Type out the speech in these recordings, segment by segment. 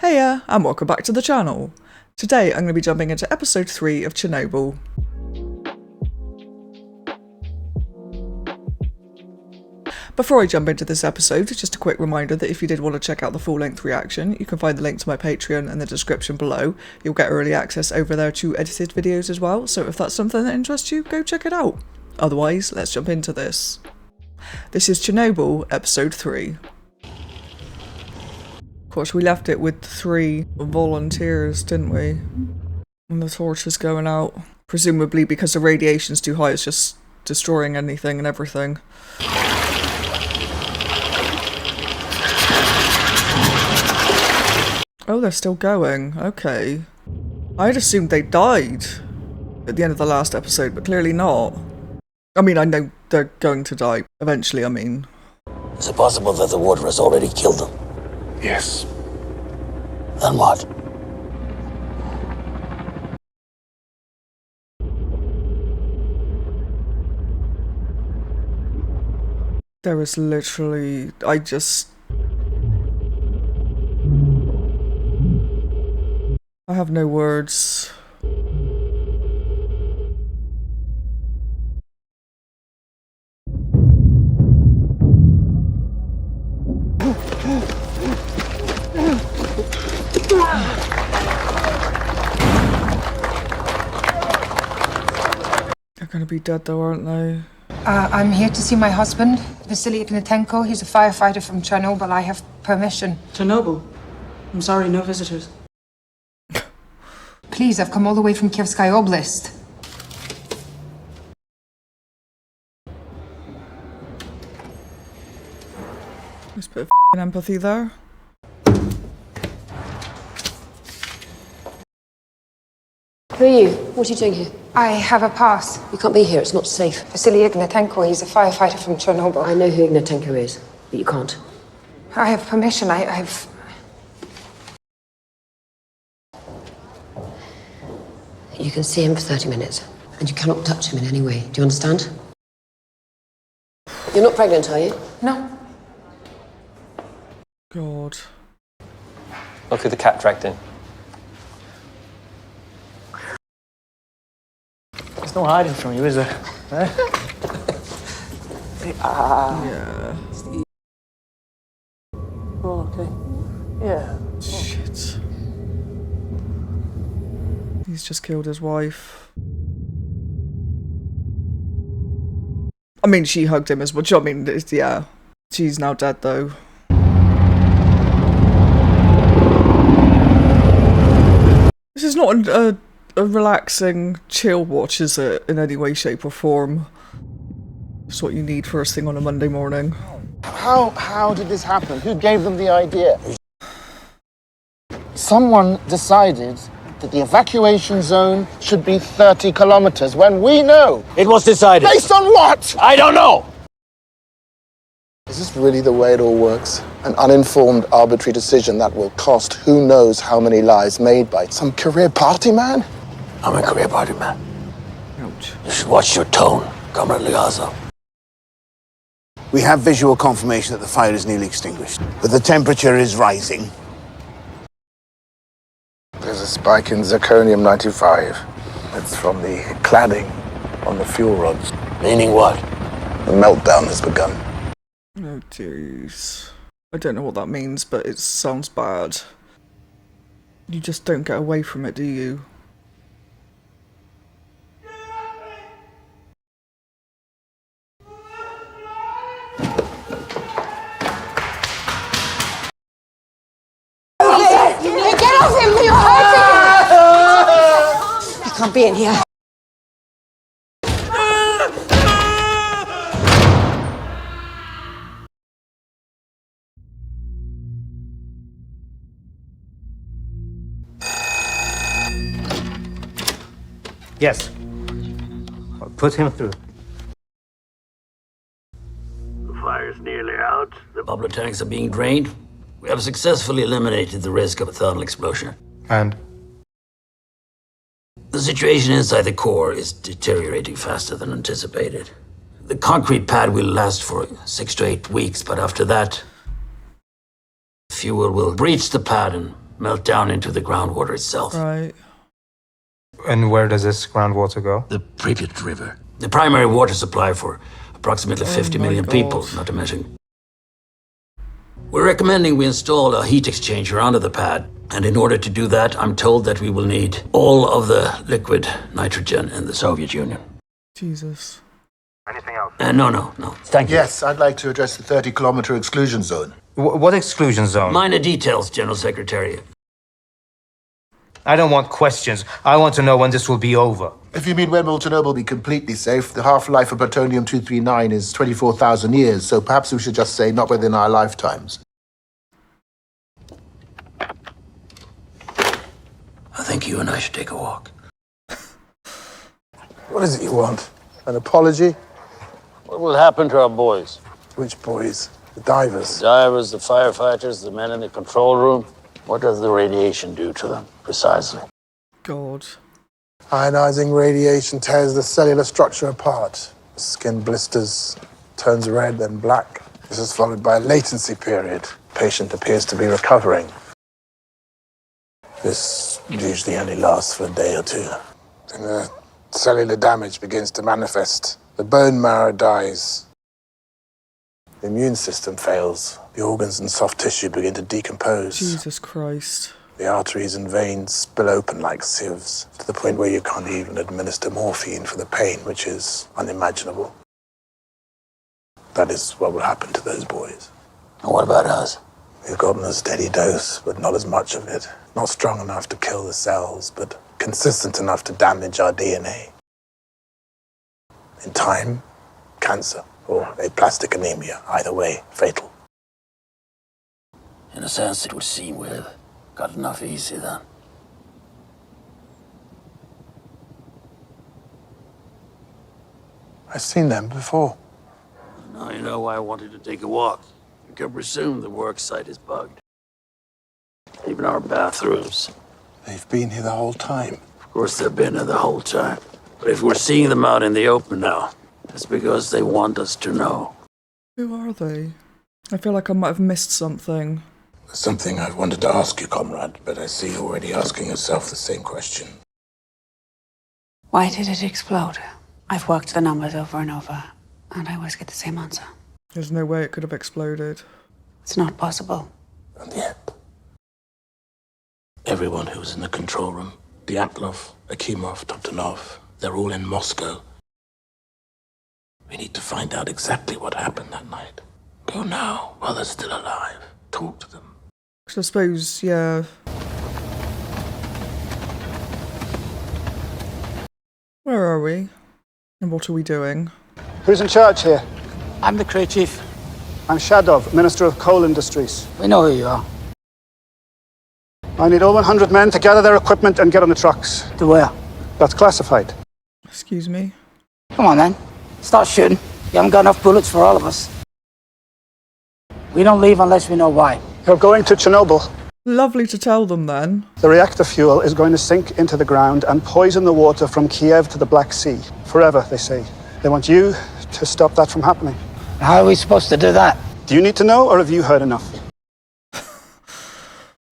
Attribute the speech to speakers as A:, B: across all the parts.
A: Heya, and welcome back to the channel. Today I'm going to be jumping into episode 3 of Chernobyl. Before I jump into this episode, just a quick reminder that if you did want to check out the full-length reaction, you can find the link to my Patreon in the description below. You'll get early access over there to edited videos as well, so if that's something that interests you, go check it out. Otherwise, let's jump into this. This is Chernobyl, episode 3. Of course, we left it with 3 volunteers, didn't we? And the torch is going out. Presumably because the radiation's too high, it's just destroying anything and everything. Oh, they're still going. Okay. I'd assumed they died at the end of the last episode, but clearly not. I mean, I know they're going to die eventually, I mean.
B: Is it possible that the water has already killed them?
C: Yes.
B: Then what?
A: There was literally... I have no words. They're gonna be dead though, aren't they?
D: I'm here to see my husband, Vasily Ignatenko. He's a firefighter from Chernobyl. I have permission.
E: Chernobyl? I'm sorry, no visitors.
D: Please, I've come all the way from Kievskaya Oblast.
A: There's a bit of empathy there.
F: Who are you? What are you doing here?
D: I have a pass.
F: You can't be here, it's not safe.
D: Vasily Ignatenko, he's a firefighter from Chernobyl.
F: I know who Ignatenko is, but you can't.
D: I have permission. I've...
F: You can see him for 30 minutes, and you cannot touch him in any way. Do you understand? You're not pregnant, are you?
D: No.
A: God.
G: Look who the cat dragged in. There's no hiding from you, is there?
A: Yeah.
G: Oh, okay. Yeah.
A: Shit. He's just killed his wife. I mean, she hugged him as much. I mean, yeah. She's now dead, though. This is not a relaxing chill watch, is it? In any way, shape, or form. It's what you need first thing on a Monday morning.
C: How did this happen? Who gave them the idea? Someone decided that the evacuation zone should be 30 kilometers when we know.
B: It was decided.
C: Based on what?
B: I don't know!
C: Is this really the way it all works? An uninformed, arbitrary decision that will cost who knows how many lives made by some career party man?
B: I'm a career party man.
A: Ouch.
B: You should watch your tone, Comrade Liazo.
H: We have visual confirmation that the fire is nearly extinguished, but the temperature is rising.
C: There's a spike in zirconium-95. It's from the cladding on the fuel rods.
B: Meaning what?
C: The meltdown has begun.
A: Oh, jeez. I don't know what that means, but it sounds bad. You just don't get away from it, do you?
D: Get off him! You're hurting him!
F: You can't be in here.
G: Yes. I'll put him through.
B: The fire's nearly out. The bubbler tanks are being drained. We have successfully eliminated the risk of a thermal explosion.
G: And?
B: The situation inside the core is deteriorating faster than anticipated. The concrete pad will last for 6 to 8 weeks, but after that, fuel will breach the pad and melt down into the groundwater itself.
A: Right.
G: And where does this groundwater go?
B: The Pripyat River. The primary water supply for approximately 50 million people, not to mention. We're recommending we install a heat exchanger under the pad. And in order to do that, I'm told that we will need all of the liquid nitrogen in the Soviet Union.
A: Jesus.
G: Anything else?
B: No. Thank you.
C: Yes, I'd like to address the 30-kilometer exclusion zone.
G: What exclusion zone?
B: Minor details, General Secretary.
G: I don't want questions. I want to know when this will be over.
C: If you mean when will Chernobyl be completely safe, the half-life of plutonium-239 is 24,000 years, so perhaps we should just say not within our lifetimes.
B: I think you and I should take a walk.
C: What is it you want? An apology?
B: What will happen to our boys?
C: Which boys? The divers.
B: The divers, the firefighters, the men in the control room. What does the radiation do to them, precisely?
A: God.
C: Ionizing radiation tears the cellular structure apart. Skin blisters, turns red, then black. This is followed by a latency period. Patient appears to be recovering. This usually only lasts for a day or two. Then the cellular damage begins to manifest. The bone marrow dies. The immune system fails. The organs and soft tissue begin to decompose.
A: Jesus Christ.
C: The arteries and veins spill open like sieves, to the point where you can't even administer morphine for the pain, which is unimaginable. That is what will happen to those boys.
B: And what about us?
C: We've gotten a steady dose, but not as much of it. Not strong enough to kill the cells, but consistent enough to damage our DNA. In time, cancer or aplastic anemia, either way, fatal.
B: In a sense, it would seem we've got enough easy then.
C: I've seen them before.
B: Now you know why I wanted to take a walk. You can presume the work site is bugged. Even our bathrooms.
C: They've been here the whole time.
B: Of course, they've been here the whole time. But if we're seeing them out in the open now, it's because they want us to know.
A: Who are they? I feel like I might have missed something.
C: There's something I've wanted to ask you, comrade, but I see you're already asking yourself the same question.
E: Why did it explode? I've worked the numbers over and over, and I always get the same answer.
A: There's no way it could have exploded.
E: It's not possible.
C: And yet, everyone who was in the control room, Dyatlov, Akimov, Totanov, they're all in Moscow. We need to find out exactly what happened that night. Go now, while they're still alive. Talk to them.
A: So I suppose, yeah. Where are we? And what are we doing?
I: Who's in charge here?
J: I'm the crew chief.
I: I'm Shadov, Minister of Coal Industries.
J: We know who you are.
I: I need all 100 men to gather their equipment and get on the trucks.
J: To where?
I: That's classified.
A: Excuse me?
J: Come on then. Start shooting. You haven't got enough bullets for all of us. We don't leave unless we know why.
I: You're going to Chernobyl.
A: Lovely to tell them then.
I: The reactor fuel is going to sink into the ground and poison the water from Kiev to the Black Sea. Forever, they say. They want you to stop that from happening.
J: How are we supposed to do that?
I: Do you need to know, or have you heard enough?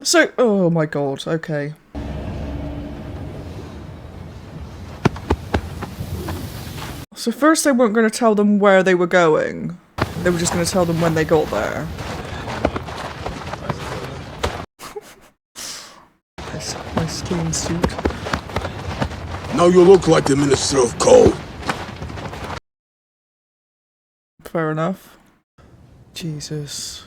A: So, oh my god, okay. So first they weren't going to tell them where they were going. They were just going to tell them when they got there. My skiing suit.
K: Now you look like the Minister of Coal.
A: Fair enough. Jesus.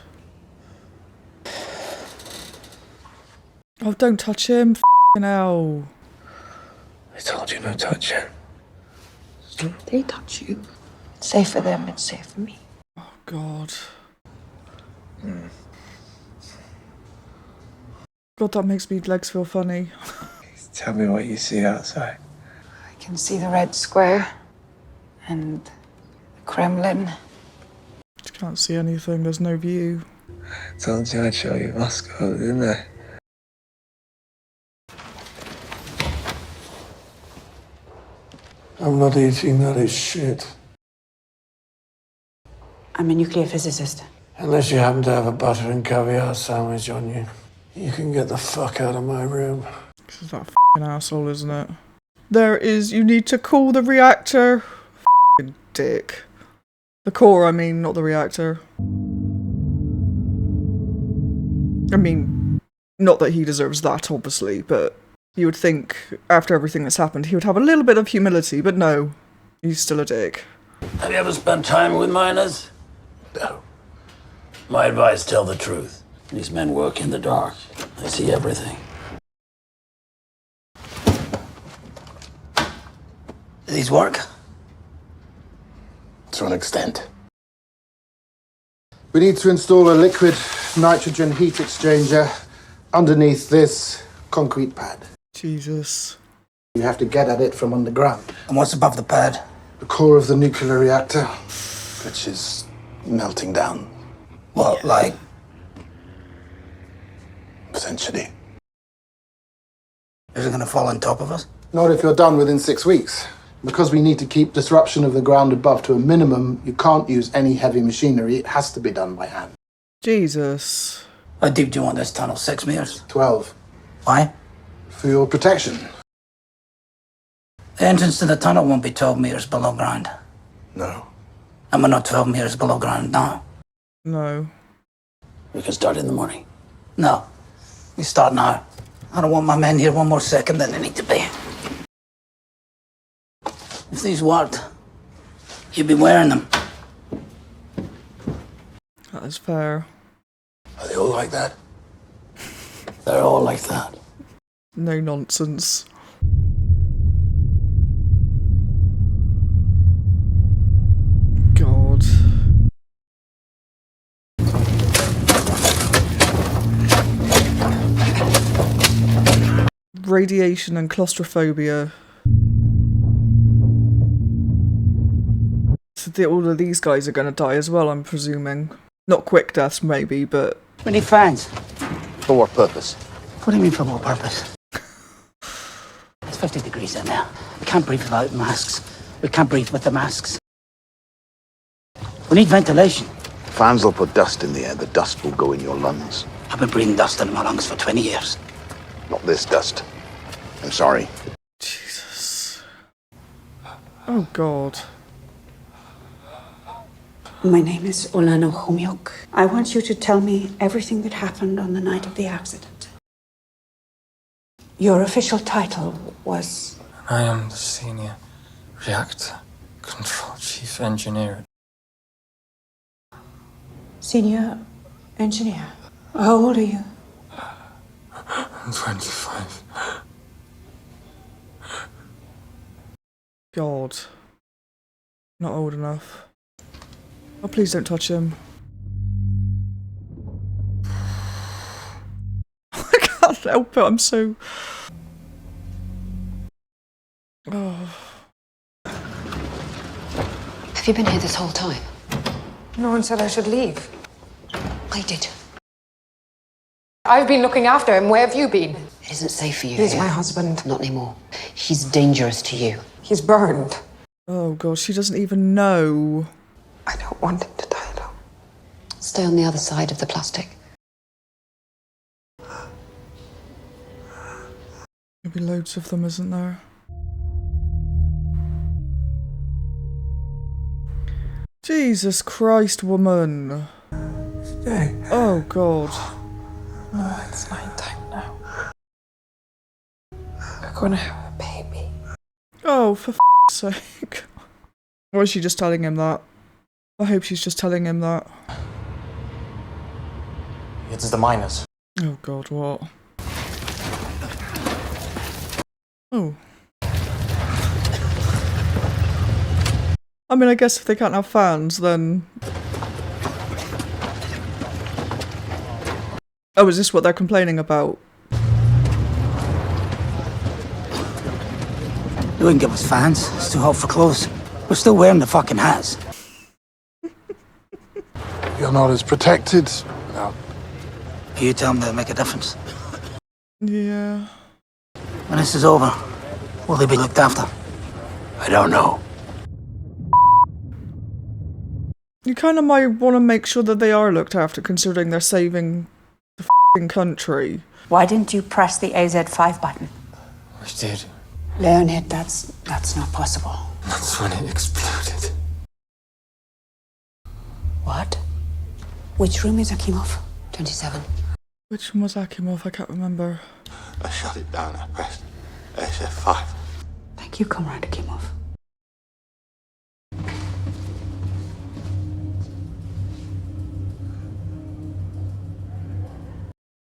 A: Oh, don't touch him. F***ing hell.
K: I told you no touching.
F: If they touch you, it's safe for them, it's safe for me.
A: Oh, God. God, that makes me legs feel funny.
K: Tell me what you see outside.
D: I can see the Red Square and the Kremlin.
A: Just can't see anything, there's no view.
K: I told you I'd show you Moscow, didn't I? I'm not eating that shit.
E: I'm a nuclear physicist.
K: Unless you happen to have a butter and caviar sandwich on you. You can get the fuck out of my room.
A: This is that f***ing asshole, isn't it? There is, you need to cool the reactor. F***ing dick. The core, I mean, not the reactor. I mean, not that he deserves that, obviously, but you would think, after everything that's happened, he would have a little bit of humility, but no. He's still a dick.
B: Have you ever spent time with miners?
C: No.
B: My advice, tell the truth. These men work in the dark. They see everything. Do these work?
C: To an extent.
L: We need to install a liquid nitrogen heat exchanger underneath this concrete pad.
A: Jesus.
L: You have to get at it from underground.
J: And what's above the pad?
L: The core of the nuclear reactor.
C: Which is melting down,
J: What, like?
C: potentially.
J: Is it gonna fall on top of us?
L: Not if you're done within 6 weeks. Because we need to keep disruption of the ground above to a minimum, you can't use any heavy machinery. It has to be done by hand.
A: Jesus.
J: How deep do you want this tunnel? 6 meters?
L: 12.
J: Why?
L: For your protection.
J: The entrance to the tunnel won't be 12 meters below ground.
C: No.
J: And we're not 12 meters below ground now.
A: No.
B: We can start in the morning.
J: No. We start now. I don't want my men here one more second than they need to be. If these worked, you'd be wearing them.
A: That is fair.
C: Are they all like that?
B: They're all like that.
A: No nonsense. God. Radiation and claustrophobia. So all of these guys are going to die as well, I'm presuming. Not quick deaths, maybe, but...
J: We need fans.
H: For what purpose?
J: What do you mean for what purpose? It's 50 degrees in there. We can't breathe without masks. We can't breathe with the masks. We need ventilation.
H: Fans will put dust in the air. The dust will go in your lungs.
J: I've been breathing dust in my lungs for 20 years.
H: Not this dust. I'm sorry.
A: Jesus. Oh, God.
E: My name is Olano Humiok. I want you to tell me everything that happened on the night of the accident. Your official title was...
M: I am the senior reactor control chief engineer.
E: Senior engineer. How old are you?
M: I'm 25.
A: God. Not old enough. Oh, please don't touch him. I can't help it, I'm so... Oh.
F: Have you been here this whole time?
D: No one said I should leave.
F: I did.
D: I've been looking after him. Where have you been?
F: It isn't safe for you
D: He's
F: here.
D: my husband.
F: Not anymore. He's dangerous to you.
D: He's burned.
A: Oh, God, she doesn't even know.
D: I don't want him to die alone.
F: Stay on the other side of the plastic.
A: Maybe loads of them, isn't there? Jesus Christ, woman.
K: Stay.
A: Oh, God.
K: Oh, it's night time now. We're gonna have a baby.
A: Oh, for sake. Or is she just telling him that? I hope she's just telling him that.
G: It's the miners.
A: Oh, God, what? Oh. I mean, I guess if they can't have fans, then... Oh, is this what they're complaining about?
J: You wouldn't give us fans. It's too hot for clothes. We're still wearing the fucking hats.
C: You're not as protected. No.
J: You tell them they'll make a difference.
A: Yeah.
J: When this is over, will they be looked after?
B: I don't know.
A: You kind of might want to make sure that they are looked after, considering they're saving the country.
E: Why didn't you press the AZ5 button?
M: We did.
E: Leonid, that's not possible.
M: That's when it exploded.
E: What? Which room is Akimov?
F: 27.
A: Which one was Akimov? I can't remember.
K: I shut it down. I pressed SF5.
E: Thank you, Comrade Akimov.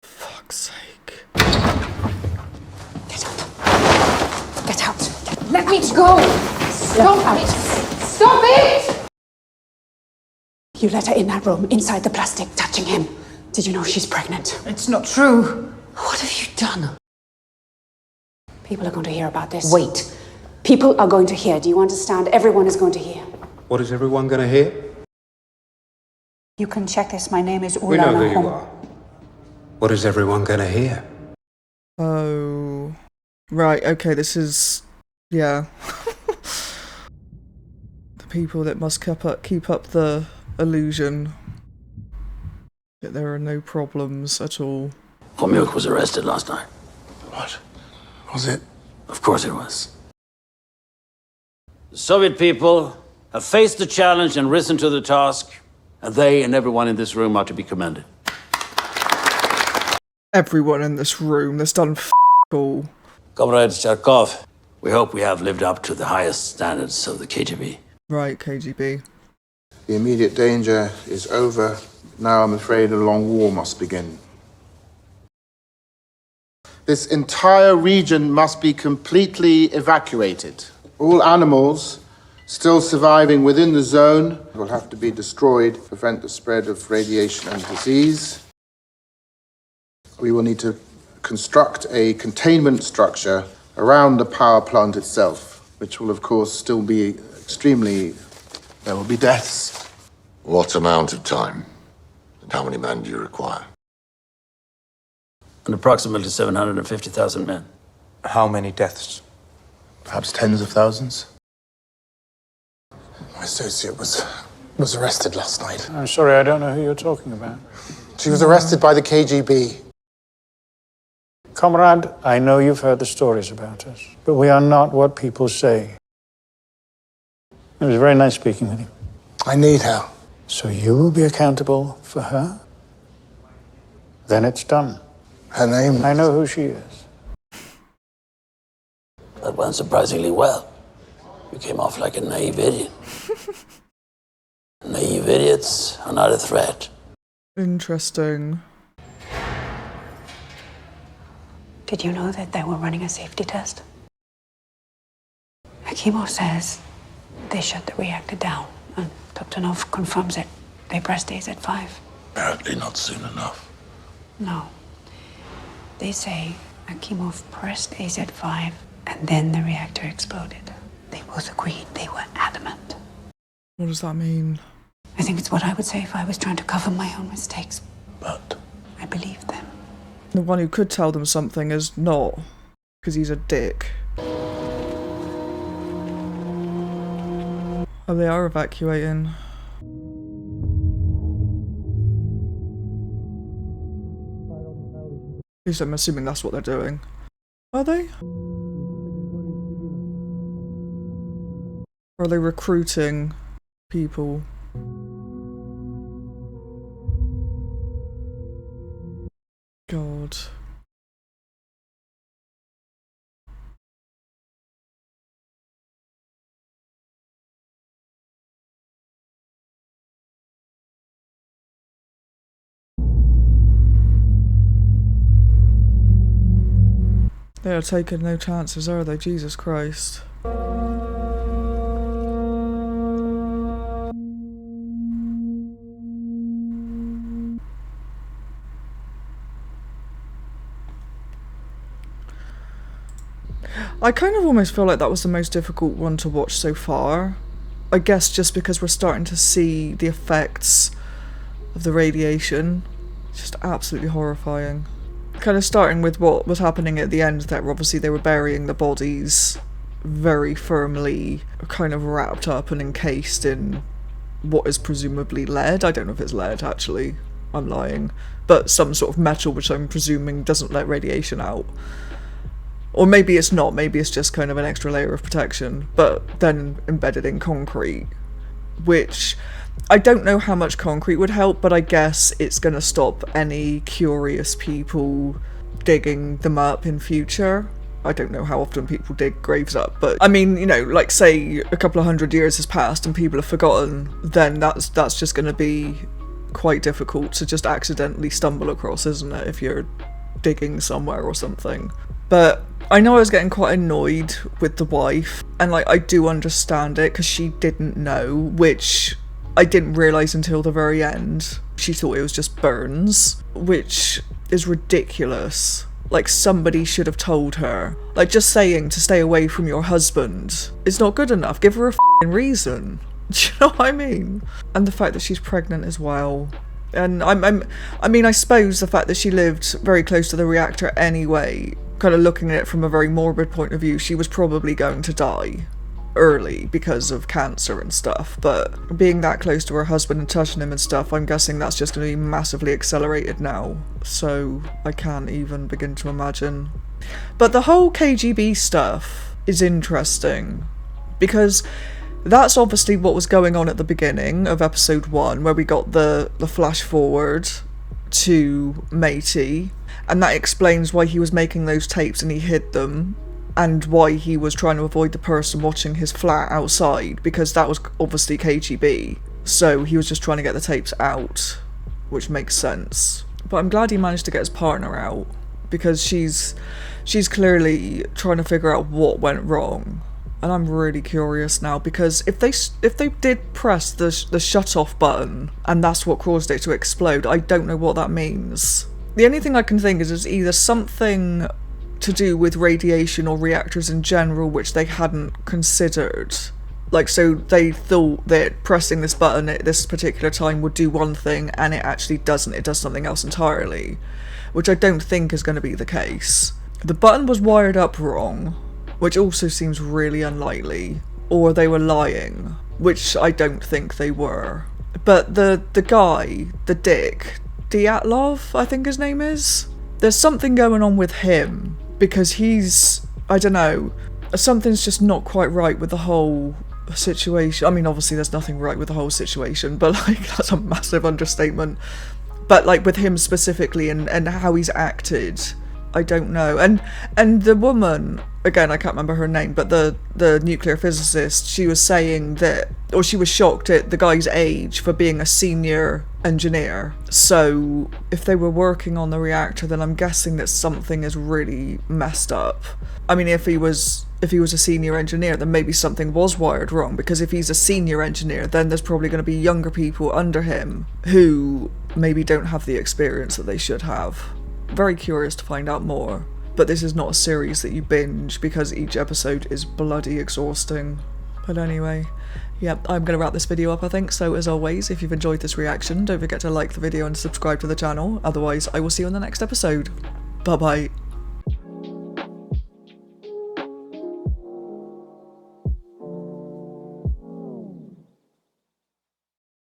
A: Fuck's sake.
E: Get up. Get out.
D: Let me go! Stop it! Stop it!
E: You let her in that room, inside the plastic, touching him. Did you know she's pregnant?
D: It's not true.
F: What have you done?
E: People are going to hear about this.
F: Wait.
E: People are going to hear. Do you understand? Everyone is going to hear.
N: What is everyone going to hear?
E: You can check this. My name is Ulana
N: We know who you
E: Hom.
N: are. What is everyone going to hear?
A: Oh. Right, okay, this is... yeah. The people that must keep up the illusion that there are no problems at all.
B: Homyuk was arrested last night.
C: What? Was it?
B: Of course it was. The Soviet people have faced the challenge and risen to the task, and they and everyone in this room are to be commended.
A: Everyone in this room that's done all.
B: Comrade Charkov, we hope we have lived up to the highest standards of the KGB.
A: Right, KGB.
L: The immediate danger is over. Now I'm afraid a long war must begin. This entire region must be completely evacuated. All animals still surviving within the zone will have to be destroyed to prevent the spread of radiation and disease. We will need to construct a containment structure around the power plant itself, which will of course still be extremely... there will be deaths.
K: What amount of time? And how many men do you require?
B: And approximately 750,000 men.
G: How many deaths?
L: Perhaps tens of thousands.
C: My associate was arrested last night.
I: I'm sorry, I don't know who you're talking about.
C: She was arrested by the KGB.
I: Comrade, I know you've heard the stories about us, but we are not what people say. It was very nice speaking with you.
C: I need her.
I: So you will be accountable for her? Then it's done.
C: Her name?
I: I know who she is.
B: That went surprisingly well. You came off like a naive idiot. Naive idiots are not a threat.
A: Interesting.
E: Did you know that they were running a safety test? Akimov says they shut the reactor down, and Toptonov confirms it. They pressed AZ5.
K: Apparently not soon enough.
E: No. They say Akimov pressed AZ5, and then the reactor exploded. They both agreed. They were adamant.
A: What does that mean?
E: I think it's what I would say if I was trying to cover my own mistakes.
K: But
E: I believe them.
A: The one who could tell them something is not, because he's a dick. Oh, they are evacuating. At least I'm assuming that's what they're doing. Are they? Or are they recruiting people? God. They are taking no chances, are they? Jesus Christ. I kind of almost feel like that was the most difficult one to watch so far. I guess just because we're starting to see the effects of the radiation. Just absolutely horrifying. Kind of starting with what was happening at the end, that obviously they were burying the bodies very firmly, kind of wrapped up and encased in what is presumably lead. I don't know if it's lead, actually. I'm lying. but some sort of metal which I'm presuming doesn't let radiation out. Or maybe it's not, maybe it's just kind of an extra layer of protection, but then embedded in concrete, which I don't know how much concrete would help, but I guess it's going to stop any curious people digging them up in future. I don't know how often people dig graves up, but I mean, you know, like say a couple of 100 years has passed and people have forgotten, then that's just going to be quite difficult to just accidentally stumble across, isn't it, if you're digging somewhere or something. But I know I was getting quite annoyed with the wife, and like I do understand it because she didn't know, which I didn't realise until the very end. She thought it was just burns, which is ridiculous. Like, somebody should have told her. Like, just saying to stay away from your husband is not good enough. Give her a f***ing reason. Do you know what I mean? And the fact that she's pregnant as well. And I mean, I suppose the fact that she lived very close to the reactor anyway, kind of looking at it from a very morbid point of view, she was probably going to die early because of cancer and stuff, but being that close to her husband and touching him and stuff, I'm guessing that's just going to be massively accelerated now, so I can't even begin to imagine. But the whole KGB stuff is interesting, because that's obviously what was going on at the beginning of episode 1, where we got the flash forward to Matey, and that explains why he was making those tapes and he hid them, and why he was trying to avoid the person watching his flat outside, because that was obviously KGB. So he was just trying to get the tapes out, which makes sense. But I'm glad he managed to get his partner out, because she's clearly trying to figure out what went wrong. And I'm really curious now, because if they did press the shut off button and that's what caused it to explode, I don't know what that means. The only thing I can think is either something to do with radiation or reactors in general which they hadn't considered. Like, so they thought that pressing this button at this particular time would do one thing and it actually doesn't, it does something else entirely, which I don't think is going to be the case. The button was wired up wrong, which also seems really unlikely, or they were lying, which I don't think they were. But the guy, the dick, Dyatlov, I think his name is, there's something going on with him, because he's, I don't know, something's just not quite right with the whole situation. I mean, obviously there's nothing right with the whole situation, but like, that's a massive understatement. But like with him specifically and how he's acted, I don't know. And the woman, again, I can't remember her name, but the nuclear physicist, she was saying that, or she was shocked at the guy's age for being a senior engineer. So if they were working on the reactor, then I'm guessing that something is really messed up. I mean, if he was a senior engineer, then maybe something was wired wrong, because if he's a senior engineer, then there's probably going to be younger people under him who maybe don't have the experience that they should have. Very curious to find out more, but this is not a series that you binge, because each episode is bloody exhausting. But anyway, yep, I'm going to wrap this video up, I think. So as always, if you've enjoyed this reaction, don't forget to like the video and subscribe to the channel. Otherwise, I will see you in the next episode. Bye bye.